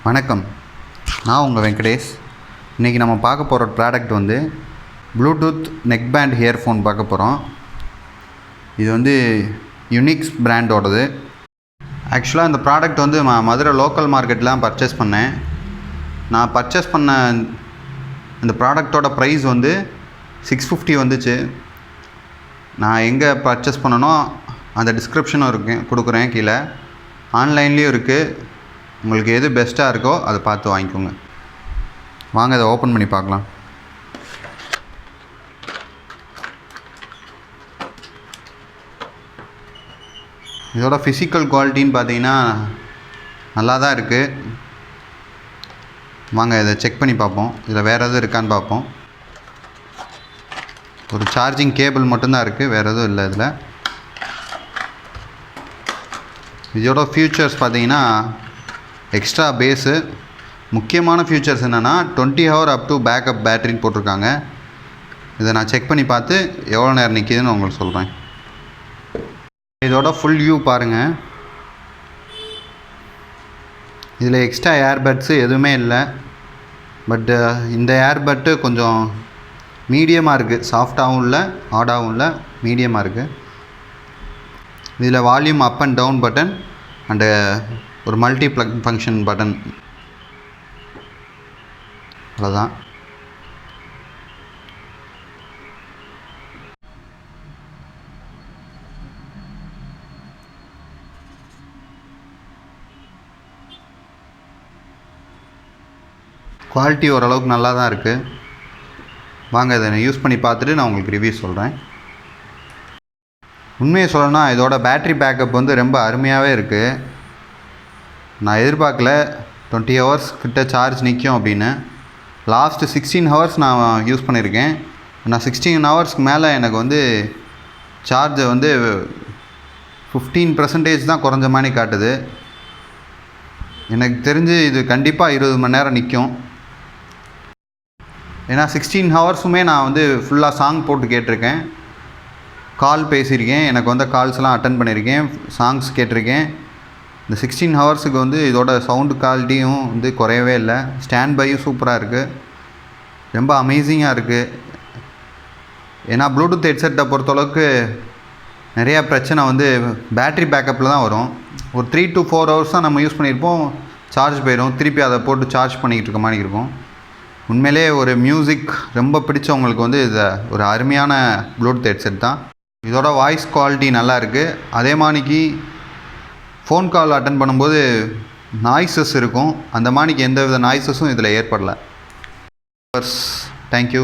வணக்கம், நான் உங்கள் வெங்கடேஷ். இன்றைக்கி நம்ம பார்க்க போகிற ப்ராடக்ட் வந்து ப்ளூடூத் நெக்பேண்ட் இயர்ஃபோன் பார்க்க போகிறோம். இது வந்து யுனிக்ஸ் பிராண்டோடது. ஆக்சுவலாக இந்த ப்ராடக்ட் வந்து மதுரை லோக்கல் மார்க்கெட்லாம் பர்ச்சேஸ் பண்ணேன். நான் பர்ச்சேஸ் பண்ண இந்த ப்ராடக்டோட ப்ரைஸ் வந்து $650 வந்துச்சு. நான் எங்கே பர்ச்சேஸ் பண்ணனோ அந்த டிஸ்கிரிப்ஷனும் கொடுக்குறேன் கீழே. ஆன்லைன்லேயும் இருக்குது. உங்களுக்கு எது பெஸ்ட்டாக இருக்கோ அதை பார்த்து வாங்கிக்கோங்க. வாங்க அதை ஓப்பன் பண்ணி பார்க்கலாம். இதோட ஃபிசிக்கல் குவாலிட்டின்னு பார்த்தீங்கன்னா நல்லா தான் இருக்குது. வாங்க இதை செக் பண்ணி பார்ப்போம். இதில் வேறு எதுவும் இருக்கான்னு பார்ப்போம். ஒரு சார்ஜிங் கேபிள் மட்டும்தான் இருக்குது, வேறு எதுவும் இல்லை இதில். இதோட ஃபியூச்சர்ஸ் பார்த்தீங்கன்னா எக்ஸ்ட்ரா பேஸு. முக்கியமான ஃபியூச்சர்ஸ் என்னென்னா 20 hour upto பேக்கப் பேட்டரின்னு போட்டிருக்காங்க. இதை நான் செக் பண்ணி பார்த்து எவ்வளோ நேரம் நிற்கிதுன்னு உங்களுக்கு சொல்கிறேன். இதோட ஃபுல் வியூ பாருங்கள். இதில் எக்ஸ்ட்ரா ஏர்பட்ஸு எதுவுமே இல்லை. பட்டு இந்த ஏர்பட்டு கொஞ்சம் மீடியமாக இருக்குது. சாஃப்டாகவும் இல்லை, ஹார்டாகவும் இல்லை, மீடியமாக இருக்குது. இதில் volume up and down button and ஒரு மல்டி ப்ளக் ஃபங்க்ஷன் பட்டன், அவ்வளோதான். குவாலிட்டி ஓரளவுக்கு நல்லா தான் இருக்குது. வாங்க இதை யூஸ் பண்ணி பார்த்துட்டு நான் உங்களுக்கு ரிவ்யூ சொல்கிறேன். உண்மையை சொல்லணும்னா இதோட பேட்ரி பேக்கப் வந்து ரொம்ப அருமையாகவே இருக்குது. நான் எதிர்பார்க்கல 20 hours கிட்ட சார்ஜ் நிற்கும் அப்படின்னு. லாஸ்ட்டு 16 hours நான் யூஸ் பண்ணியிருக்கேன். நான் 16 hours மேலே எனக்கு வந்து சார்ஜை வந்து 15% தான் குறைஞ்ச மாதிரி காட்டுது. எனக்கு தெரிஞ்சு இது கண்டிப்பாக 20 மணி நேரம் நிற்கும். ஏன்னா 16 hours நான் வந்து ஃபுல்லாக சாங் போட்டு கேட்டிருக்கேன், கால் பேசியிருக்கேன், எனக்கு வந்து கால்ஸ்லாம் அட்டன் பண்ணியிருக்கேன், சாங்ஸ் கேட்டிருக்கேன். இந்த 16 hours வந்து இதோட சவுண்டு குவாலிட்டியும் வந்து குறையவே இல்லை. ஸ்டாண்ட் பையும் சூப்பராக இருக்குது, ரொம்ப அமேசிங்காக இருக்குது. ஏன்னா ப்ளூடூத் ஹெட்செட்டை பொறுத்தளவுக்கு நிறையா பிரச்சனை வந்து பேட்ரி பேக்கப்பில் தான் வரும். ஒரு 3 to 4 hours தான் நம்ம யூஸ் பண்ணியிருப்போம், சார்ஜ் போயிடும். திருப்பி அதை போட்டு சார்ஜ் பண்ணிக்கிட்டு இருக்க மாதிரி இருக்கும். உண்மையிலே ஒரு மியூசிக் ரொம்ப பிடிச்சவங்களுக்கு வந்து இதை ஒரு அருமையான ப்ளூடூத் ஹெட்செட் தான். இதோட வாய்ஸ் குவாலிட்டி நல்லா இருக்குது. அதே மாதிரிக்கு ஃபோன் கால் அட்டன் பண்ணும்போது நாய்ஸஸ் இருக்கும். அந்த மாதிரிக்கு எந்த வித நாய்ஸஸும் இதில் ஏற்படலை. தேங்க்யூ.